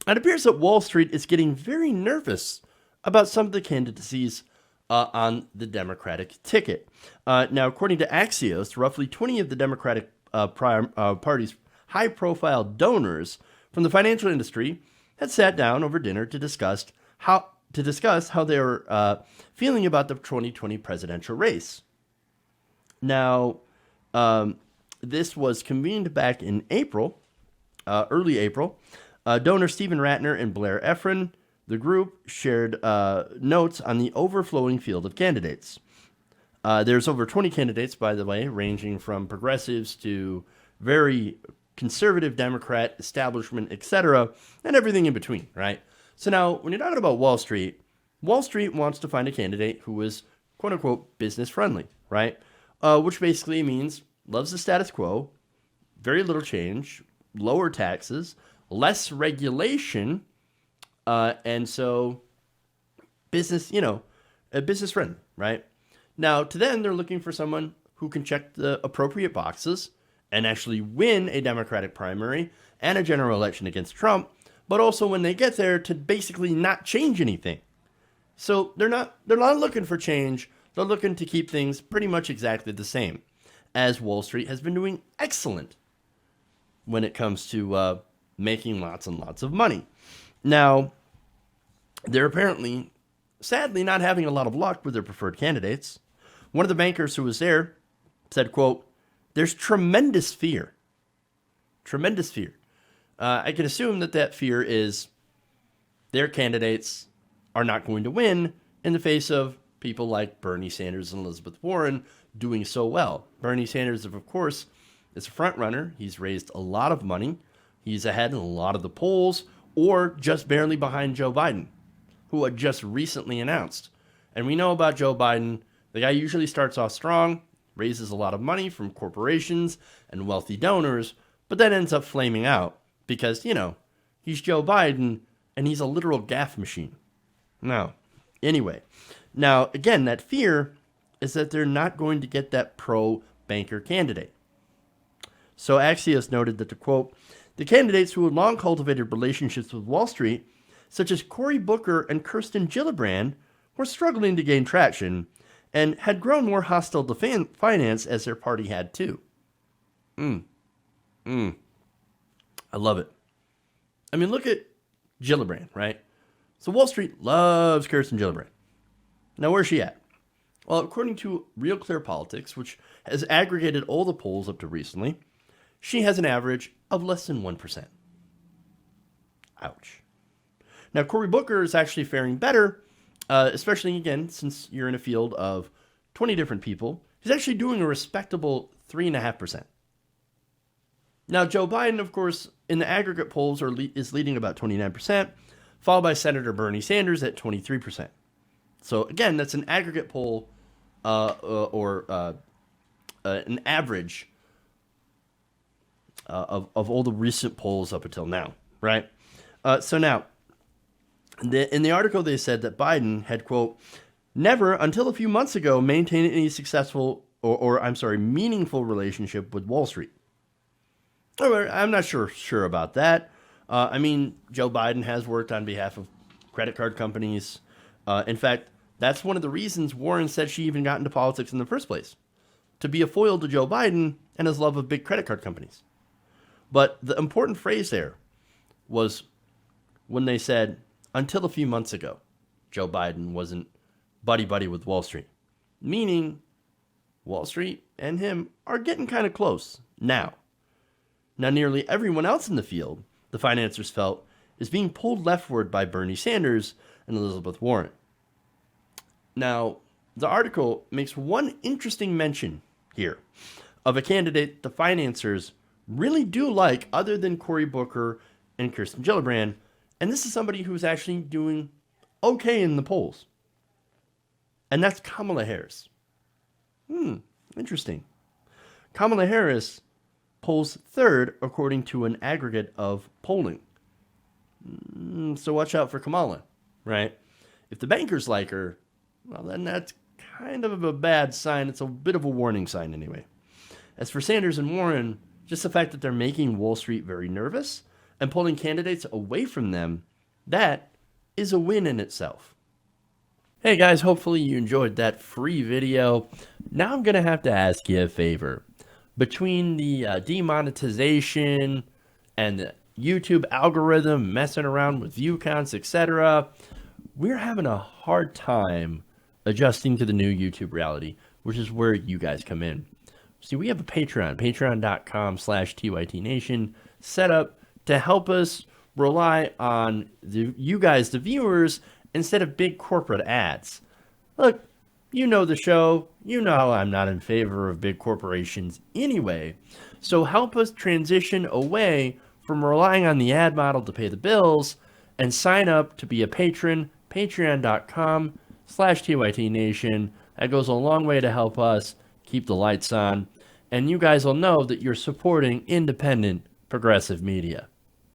It appears that Wall Street is getting very nervous about some of the candidacies on the Democratic ticket. Now, according to Axios, roughly 20 of the Democratic Party's high profile donors from the financial industry had sat down over dinner to discuss how they were feeling about the 2020 presidential race. Now, this was convened back in April, early April. Donor Stephen Ratner and Blair Efron, the group, shared notes on the overflowing field of candidates. There's over 20 candidates, by the way, ranging from progressives to very conservative Democrat, establishment, etc., and everything in between, right? So now, when you're talking about Wall Street wants to find a candidate who is quote unquote business friendly, right? Which basically means loves the status quo, very little change, lower taxes, less regulation, and so business, business friendly, right? Now, to them, they're looking for someone who can check the appropriate boxes and actually win a Democratic primary and a general election against Trump, but also when they get there to basically not change anything. So they're not looking for change. They're looking to keep things pretty much exactly the same, as Wall Street has been doing excellent when it comes to making lots and lots of money. Now, they're apparently, sadly, not having a lot of luck with their preferred candidates. One of the bankers who was there said, quote, "There's tremendous fear. Tremendous fear. I can assume that fear is their candidates are not going to win in the face of people like Bernie Sanders and Elizabeth Warren doing so well. Bernie Sanders, of course, is a front runner. He's raised a lot of money. He's ahead in a lot of the polls, or just barely behind Joe Biden, who had just recently announced. And we know about Joe Biden, the guy usually starts off strong, raises a lot of money from corporations and wealthy donors, but then ends up flaming out because, he's Joe Biden and he's a literal gaffe machine. Now, again, that fear is that they're not going to get that pro-banker candidate. So Axios noted that, to quote, "The candidates who had long cultivated relationships with Wall Street, such as Cory Booker and Kirsten Gillibrand, were struggling to gain traction and had grown more hostile to finance as their party had too." I love it. I mean, look at Gillibrand, right? So Wall Street loves Kirsten Gillibrand. Now, where's she at? Well, according to Real Clear Politics, which has aggregated all the polls up to recently, she has an average of less than 1%. Ouch. Now, Cory Booker is actually faring better, especially, again, since you're in a field of 20 different people. He's actually doing a respectable 3.5%. Now, Joe Biden, of course, in the aggregate polls is leading about 29%, followed by Senator Bernie Sanders at 23%. So, again, that's an aggregate poll or an average of all the recent polls up until now, right? So now, in the article, they said that Biden had, quote, "never until a few months ago maintained any successful meaningful relationship with Wall Street." I'm not sure about that. Joe Biden has worked on behalf of credit card companies. In fact, that's one of the reasons Warren said she even got into politics in the first place, to be a foil to Joe Biden and his love of big credit card companies. But the important phrase there was when they said, until a few months ago, Joe Biden wasn't buddy-buddy with Wall Street. Meaning, Wall Street and him are getting kind of close now. Now, nearly everyone else in the field, the financiers felt, is being pulled leftward by Bernie Sanders and Elizabeth Warren. Now, the article makes one interesting mention here of a candidate the financiers really do like other than Cory Booker and Kirsten Gillibrand, and this is somebody who's actually doing okay in the polls. And that's Kamala Harris. Interesting. Kamala Harris polls third according to an aggregate of polling. So watch out for Kamala, right? If the bankers like her, well, then that's kind of a bad sign. It's a bit of a warning sign anyway. As for Sanders and Warren, just the fact that they're making Wall Street very nervous and pulling candidates away from them, that is a win in itself. Hey guys, hopefully you enjoyed that free video. Now I'm going to have to ask you a favor. Between the demonetization and the YouTube algorithm messing around with view counts, etc., we're having a hard time adjusting to the new YouTube reality, which is where you guys come in. See, we have a Patreon, patreon.com/TYTNation, set up to help us rely on you guys, the viewers, instead of big corporate ads. Look, you know the show. You know I'm not in favor of big corporations anyway. So help us transition away from relying on the ad model to pay the bills and sign up to be a patron, patreon.com/TYTNation. That goes a long way to help us keep the lights on. And you guys will know that you're supporting independent progressive media.